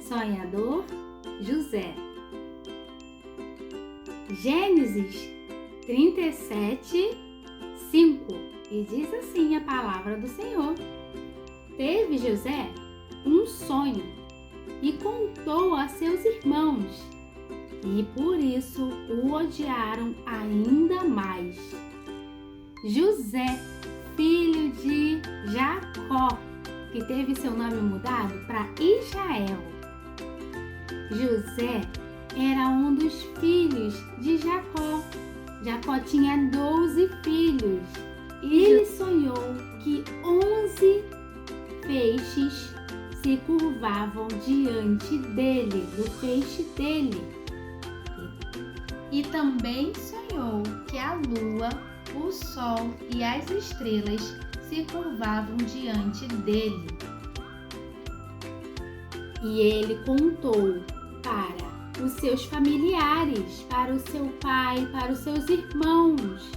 sonhador José. Gênesis 37, 5, e diz assim a palavra do Senhor: Teve José um sonho e contou a seus irmãos, e por isso o odiaram ainda mais. José, filho de Jacó, que teve seu nome mudado para Israel. José era um dos filhos de Jacó. Jacó tinha 12 filhos. E ele sonhou que 11 peixes se curvavam diante dele, do peixe dele. E também sonhou que a lua, o sol e as estrelas se curvavam diante dele. E ele contou para os seus familiares, para o seu pai, para os seus irmãos.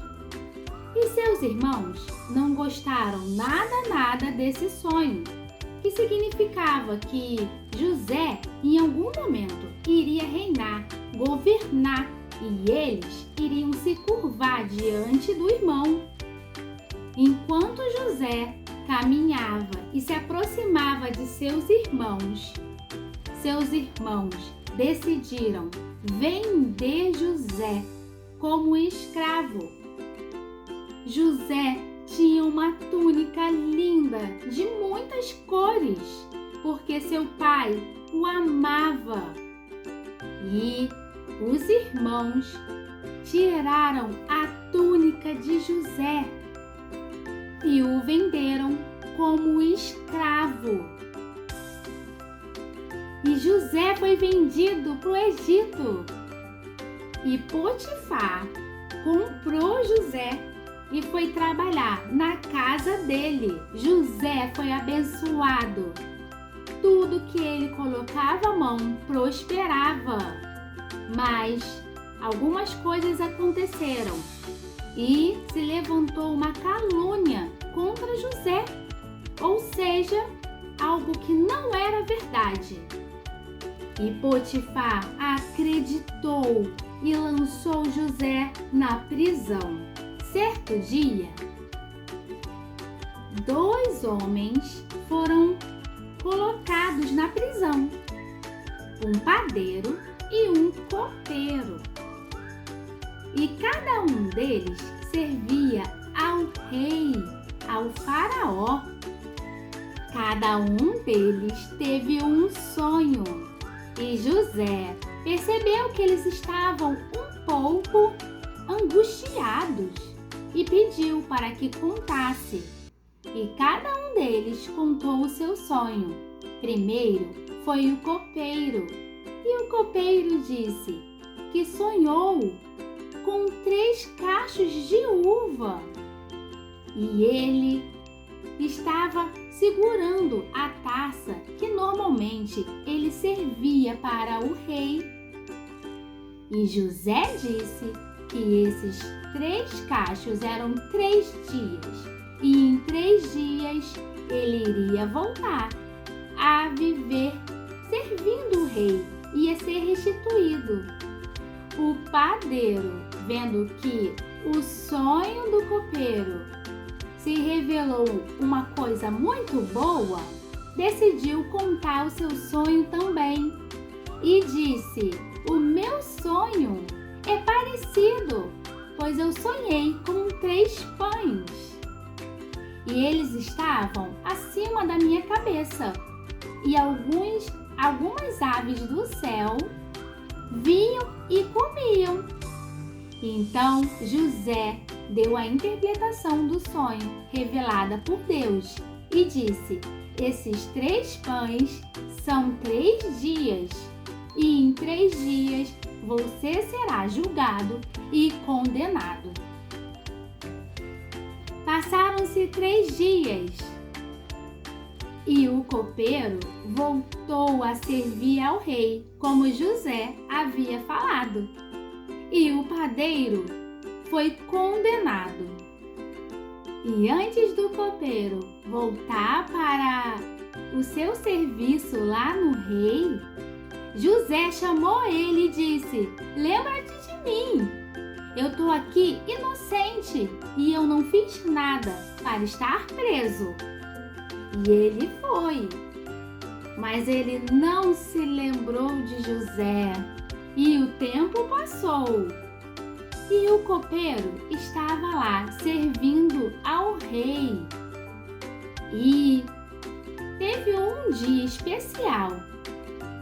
E seus irmãos não gostaram nada desse sonho, que significava que José, em algum momento, iria reinar, governar, e eles iriam se curvar diante do irmão. Enquanto José caminhava e se aproximava de seus irmãos decidiram vender José como escravo. José tinha uma túnica linda de muitas cores, porque seu pai o amava. E os irmãos tiraram a túnica de José e o venderam como escravo. E José foi vendido para o Egito. E Potifar comprou José e foi trabalhar na casa dele. José foi abençoado. Tudo que ele colocava a mão prosperava. Mas algumas coisas aconteceram e se levantou uma calúnia contra José, ou seja, algo que não era verdade. E Potifar acreditou e lançou José na prisão. Certo dia, 2 homens foram colocados na prisão, um padeiro e um copeiro. E cada um deles servia ao rei, ao faraó. Cada um deles teve um sonho. E José percebeu que eles estavam um pouco angustiados e pediu para que contasse. E cada um deles contou o seu sonho. Primeiro foi o copeiro. E o copeiro disse que sonhou com 3 cachos de uva. E ele estava segurando a taça que normalmente ele servia para o rei. E José disse que esses 3 cachos eram 3 dias, e em 3 dias ele iria voltar a viver servindo o rei, ia ser restituído. O padeiro, vendo que o sonho do copeiro se revelou uma coisa muito boa, decidiu contar o seu sonho também e disse: o meu sonho é parecido, pois eu sonhei com 3 pães e eles estavam acima da minha cabeça, e algumas aves do céu vinham e comiam. Então José deu a interpretação do sonho revelada por Deus e disse: esses 3 pães são 3 dias, e em 3 dias você será julgado e condenado. Passaram-se 3 dias e o copeiro voltou a servir ao rei, como José havia falado. E o padeiro foi condenado. E antes do copeiro voltar para o seu serviço lá no rei, José chamou ele e disse: lembra-te de mim. Eu estou aqui inocente e eu não fiz nada para estar preso. E ele foi. Mas ele não se lembrou de José. E o tempo passou. E o copeiro estava lá servindo ao rei. E teve um dia especial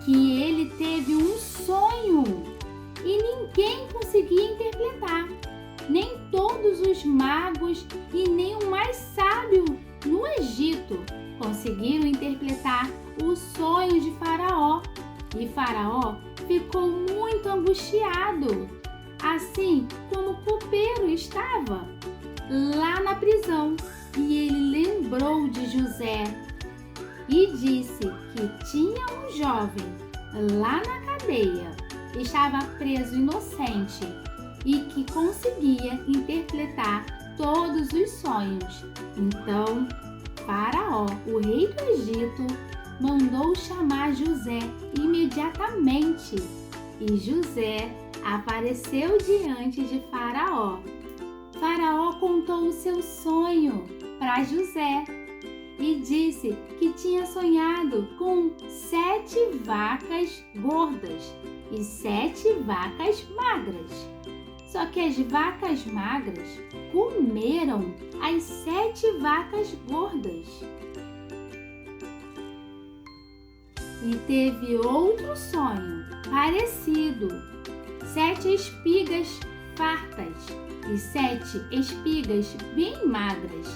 que ele teve um sonho e ninguém conseguia interpretar. Nem todos os magos e nem o mais sábio no Egito conseguiram interpretar o sonho de Faraó. E Faraó ficou muito angustiado, assim como o copeiro estava lá na prisão. E ele lembrou de José e disse que tinha um jovem lá na cadeia, estava preso inocente e que conseguia interpretar todos os sonhos. Então, Faraó, o rei do Egito, mandou chamar José imediatamente. E José apareceu diante de Faraó. Faraó contou o seu sonho para José e disse que tinha sonhado com 7 vacas gordas e 7 vacas magras. Só que as vacas magras comeram as 7 vacas gordas. E teve outro sonho parecido: 7 espigas fartas e 7 espigas bem magras.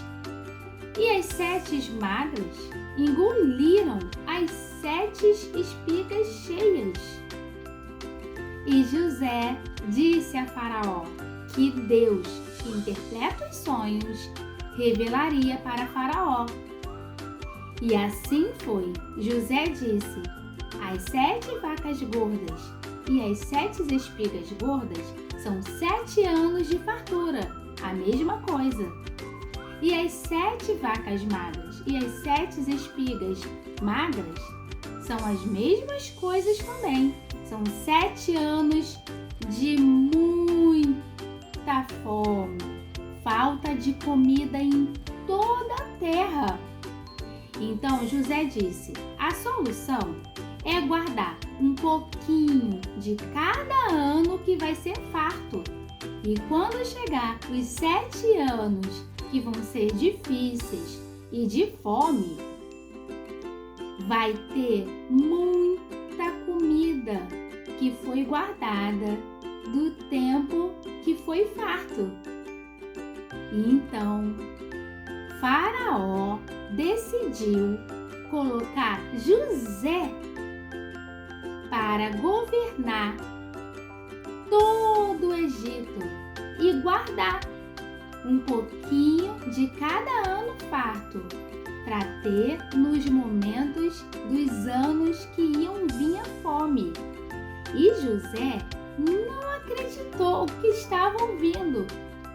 E as 7 magras engoliram as 7 espigas cheias. E José disse a Faraó que Deus, que interpreta os sonhos, revelaria para Faraó. E assim foi. José disse: as 7 vacas gordas e as 7 espigas gordas são 7 anos de fartura, a mesma coisa. E as 7 vacas magras e as 7 espigas magras são as mesmas coisas também. São 7 anos de muita fome, falta de comida em toda a terra. Então José disse: a solução é guardar um pouquinho de cada ano que vai ser farto. E quando chegar os 7 anos que vão ser difíceis e de fome, vai ter muita comida que foi guardada do tempo que foi farto. E então, Faraó decidiu colocar José para governar todo o Egito e guardar um pouquinho de cada ano farto para ter nos momentos dos anos que iam vir a fome. E José não acreditou que estava ouvindo,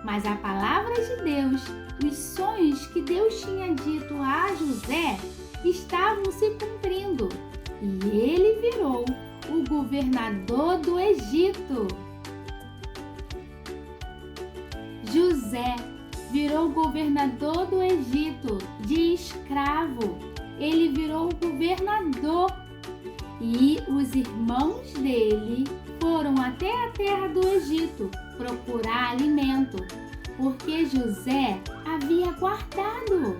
mas a palavra de Deus, os sonhos que Deus tinha dito a José estavam se cumprindo e ele virou o governador do Egito. José virou governador do Egito de escravo. Ele virou governador e os irmãos dele foram até a terra do Egito procurar alimento, porque José havia guardado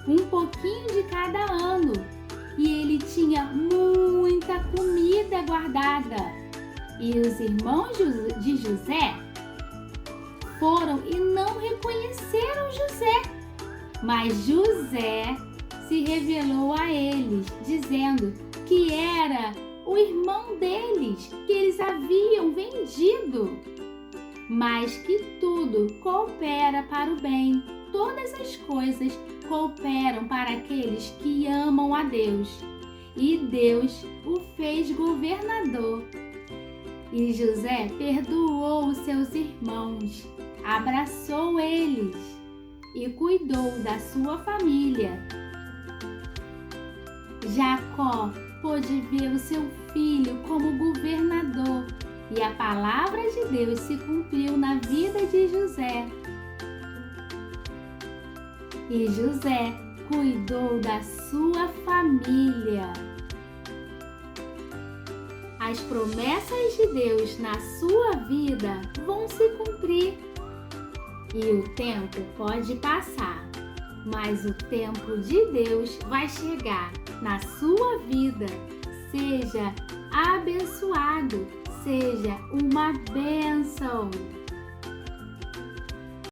um pouquinho de cada ano e ele tinha muita comida guardada. E os irmãos de José foram e não reconheceram José, mas José se revelou a eles, dizendo que era o irmão deles, que eles haviam vendido, mas que tudo coopera para o bem. Todas as coisas cooperam para aqueles que amam a Deus. E Deus o fez governador. E José perdoou os seus irmãos, abraçou eles e cuidou da sua família. Jacó pôde ver o seu filho como governador e a palavra de Deus se cumpriu na vida de José. E José cuidou da sua família. As promessas de Deus na sua vida vão se cumprir. E o tempo pode passar, mas o tempo de Deus vai chegar na sua vida. Seja abençoado, seja uma bênção.